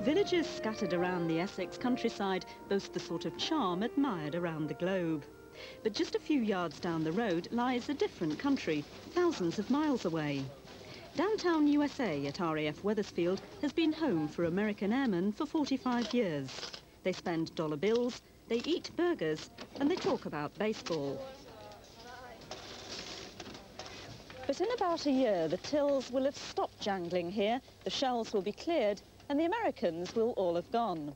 Villages scattered around the Essex countryside boast the sort of charm admired around the globe. But just a few yards down the road lies a different country, thousands of miles away. Downtown USA at RAF Wethersfield has been home for American airmen for 45 years. They spend dollar bills, they eat burgers, and they talk about baseball. But in about a year, the tills will have stopped jangling here, the shells will be cleared, and the Americans will all have gone.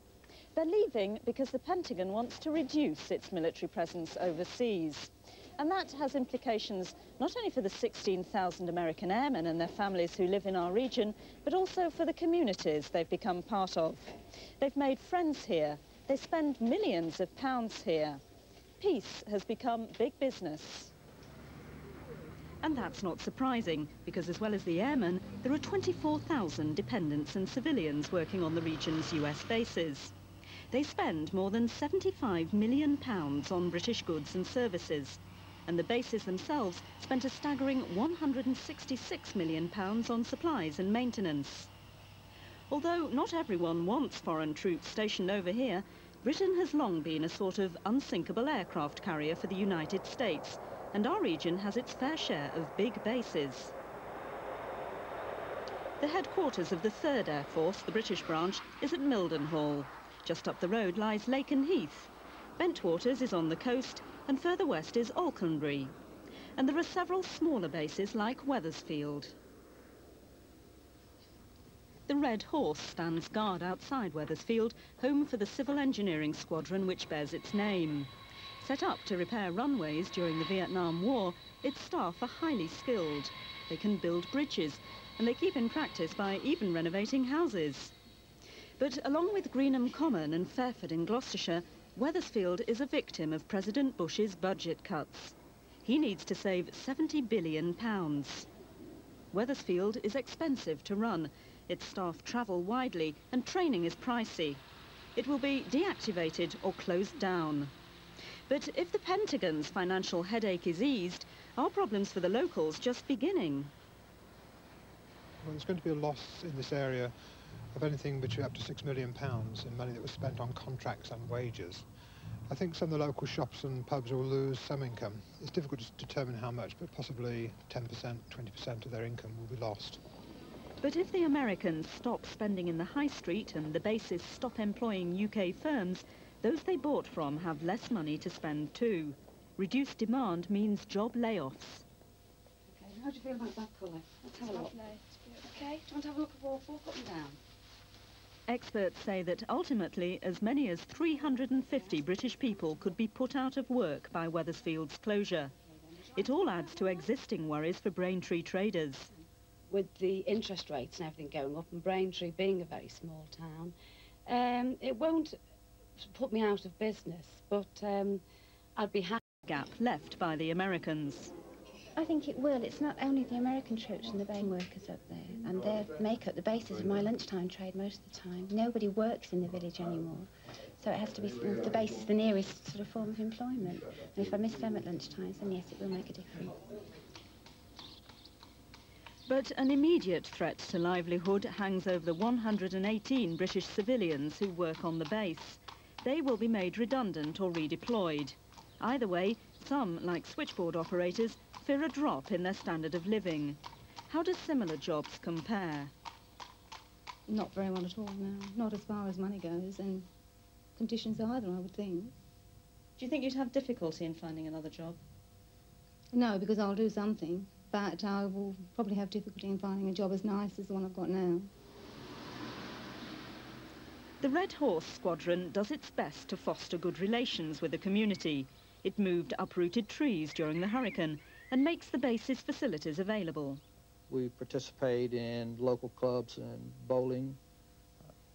They're leaving because the Pentagon wants to reduce its military presence overseas. And that has implications not only for the 16,000 American airmen and their families who live in our region, but also for the communities they've become part of. They've made friends here. They spend millions of pounds here. Peace has become big business. And that's not surprising, because as well as the airmen, there are 24,000 dependents and civilians working on the region's US bases. They spend more than £75 million on British goods and services, and the bases themselves spent a staggering £166 million on supplies and maintenance. Although not everyone wants foreign troops stationed over here, Britain has long been a sort of unsinkable aircraft carrier for the United States, and our region has its fair share of big bases. The headquarters of the 3rd Air Force, the British branch, is at Mildenhall. Just up the road lies Lakenheath. Bentwaters is on the coast, and further west is Alconbury. And there are several smaller bases like Wethersfield. The Red Horse stands guard outside Wethersfield, home for the civil engineering squadron which bears its name. Set up to repair runways during the Vietnam War, its staff are highly skilled. They can build bridges, and they keep in practice by even renovating houses. But along with Greenham Common and Fairford in Gloucestershire, Wethersfield is a victim of President Bush's budget cuts. He needs to save £70 billion. Wethersfield is expensive to run. Its staff travel widely and training is pricey. It will be deactivated or closed down. But if the Pentagon's financial headache is eased, are problems for the locals just beginning? Well, there's going to be a loss in this area of anything between up to £6 million in money that was spent on contracts and wages. I think some of the local shops and pubs will lose some income. It's difficult to determine how much, but possibly 10%, 20% of their income will be lost. But if the Americans stop spending in the high street and the bases stop employing UK firms, those they bought from have less money to spend too. Reduced demand means job layoffs. Okay, how do you feel about that colour? Let's have a look. Okay, do you want to have a look at all four? Put them down. Experts say that ultimately as many as 350 British people could be put out of work by Wethersfield's closure. It all adds to existing worries for Braintree traders. With the interest rates and everything going up, and Braintree being a very small town, it won't put me out of business, but I'd be happy. Gap left by the Americans. I think it will. It's not only the American troops and the base workers up there, and they make up the basis of my lunchtime trade most of the time. Nobody works in the village anymore, so it has to be, the base is the nearest sort of form of employment. And if I miss them at lunchtimes, then yes, it will make a difference. But an immediate threat to livelihood hangs over the 118 British civilians who work on the base. They will be made redundant or redeployed. Either way, some, like switchboard operators, fear a drop in their standard of living. How do similar jobs compare? Not very well at all, no. Not as far as money goes, and conditions either, I would think. Do you think you'd have difficulty in finding another job? No, because I'll do something, but I will probably have difficulty in finding a job as nice as the one I've got now. The Red Horse Squadron does its best to foster good relations with the community. It moved uprooted trees during the hurricane and makes the base's facilities available. We participate in local clubs and bowling.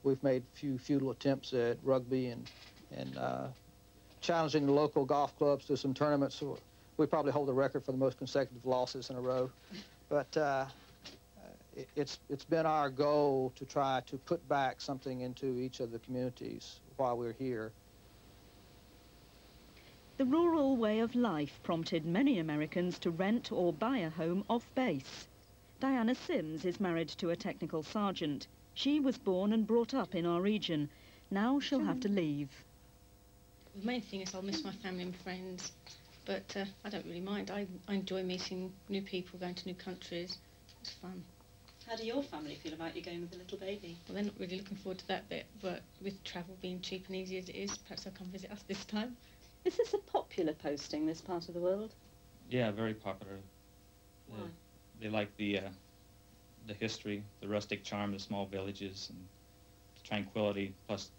We've made a few futile attempts at rugby and challenging the local golf clubs to some tournaments. So we probably hold the record for the most consecutive losses in a row. But it's been our goal to try to put back something into each of the communities while we're here. The rural way of life prompted many Americans to rent or buy a home off base. Diana Sims is married to a technical sergeant. She was born and brought up in our region. Now she'll have to leave. The main thing is I'll miss my family and friends, but I don't really mind. I enjoy meeting new people, going to new countries. It's fun. How do your family feel about you going with a little baby? Well, they're not really looking forward to that bit, but with travel being cheap and easy as it is, perhaps they'll come visit us this time. Is this a popular posting, this part of the world? Yeah, very popular. Why? They like the history, the rustic charm of small villages, and the tranquility, plus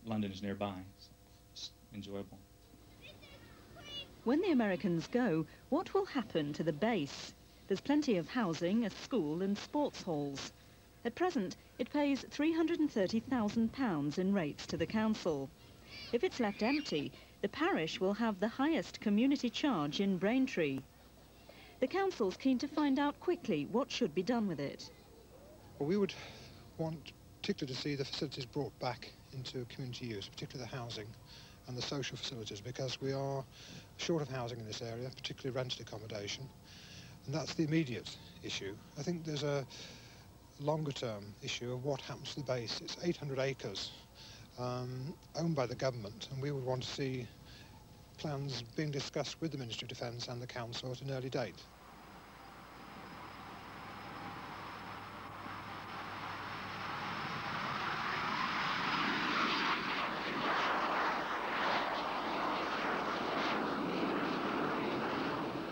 London is nearby, so it's enjoyable. When the Americans go, what will happen to the base? There's plenty of housing, a school and sports halls. At present, it pays £330,000 in rates to the council. If it's left empty, the parish will have the highest community charge in Braintree. The council's keen to find out quickly what should be done with it. Well, we would want particularly to see the facilities brought back into community use, particularly the housing and the social facilities, because we are short of housing in this area, particularly rented accommodation, and that's the immediate issue. I think there's a longer-term issue of what happens to the base. It's 800 acres owned by the government, and we would want to see plans being discussed with the Ministry of Defence and the Council at an early date.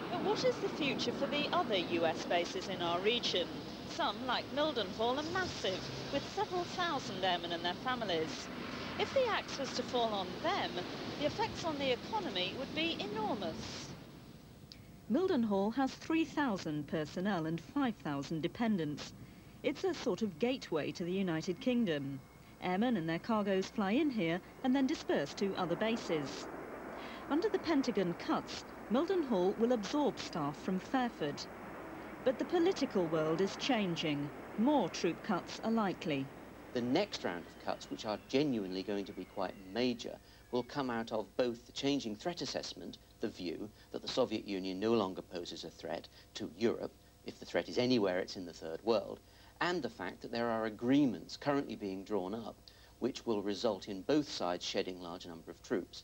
But what is the future for the other US bases in our region? Some, like Mildenhall, are massive, with several thousand airmen and their families. If the axe was to fall on them, the effects on the economy would be enormous. Mildenhall has 3,000 personnel and 5,000 dependents. It's a sort of gateway to the United Kingdom. Airmen and their cargoes fly in here and then disperse to other bases. Under the Pentagon cuts, Mildenhall will absorb staff from Fairford. But the political world is changing. More troop cuts are likely. The next round of cuts, which are genuinely going to be quite major, will come out of both the changing threat assessment, the view that the Soviet Union no longer poses a threat to Europe. If the threat is anywhere, it's in the third world, and the fact that there are agreements currently being drawn up which will result in both sides shedding large number of troops.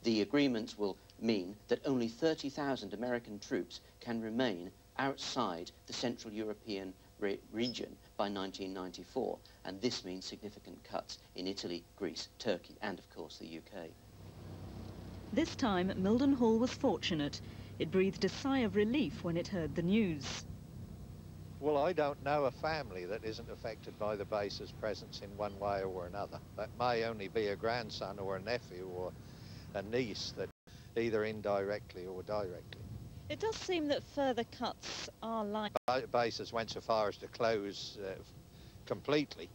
The agreements will mean that only 30,000 American troops can remain outside the Central European region by 1994, and this means significant cuts in Italy, Greece, Turkey, and of course the UK. This time, Mildenhall was fortunate. It breathed a sigh of relief when it heard the news. Well, I don't know a family that isn't affected by the base's presence in one way or another. That may only be a grandson or a nephew or a niece, that either indirectly or directly. It does seem that further cuts are likely. Bases went so far as to close completely.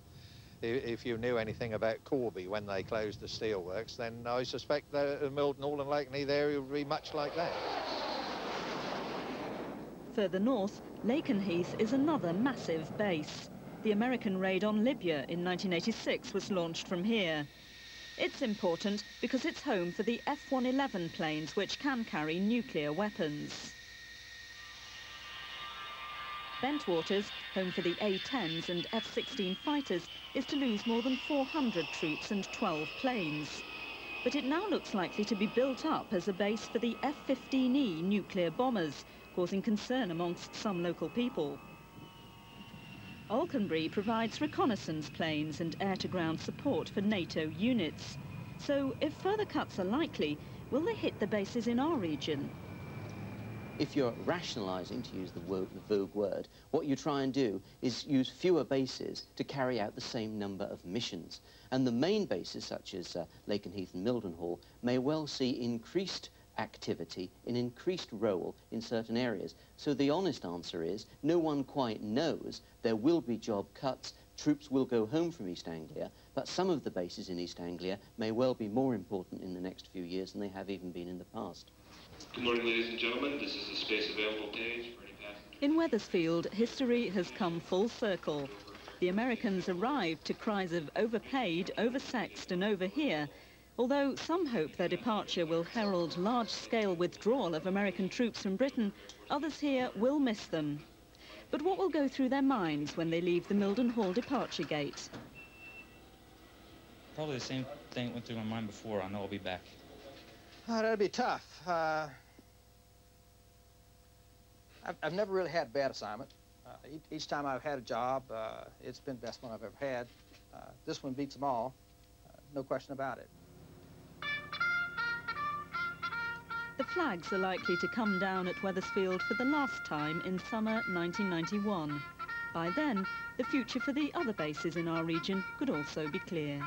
If you knew anything about Corby when they closed the steelworks, then I suspect that Mildenhall and Lakenheath area would be much like that. Further north, Lakenheath is another massive base. The American raid on Libya in 1986 was launched from here. It's important because it's home for the F-111 planes, which can carry nuclear weapons. Bentwaters, home for the A-10s and F-16 fighters, is to lose more than 400 troops and 12 planes. But it now looks likely to be built up as a base for the F-15E nuclear bombers, causing concern amongst some local people. Alconbury provides reconnaissance planes and air-to-ground support for NATO units. So, if further cuts are likely, will they hit the bases in our region? If you're rationalising, to use the vogue word, what you try and do is use fewer bases to carry out the same number of missions. And the main bases, such as Lakenheath and Mildenhall, may well see increased activity, an increased role in certain areas. So the honest answer is, no one quite knows. There will be job cuts, troops will go home from East Anglia, but some of the bases in East Anglia may well be more important in the next few years than they have even been in the past. Good morning, ladies and gentlemen. This is the space available page for any passengers. In Wethersfield, history has come full circle. The Americans arrived to cries of overpaid, oversexed and over here. Although some hope their departure will herald large-scale withdrawal of American troops from Britain, others here will miss them. But what will go through their minds when they leave the Milden Hall departure gate? Probably the same thing that went through my mind before. I know I'll be back. That'd be tough. I've never really had a bad assignment. Each time I've had a job, it's been the best one I've ever had. This one beats them all, no question about it. The flags are likely to come down at Wethersfield for the last time in summer 1991. By then, the future for the other bases in our region could also be clear.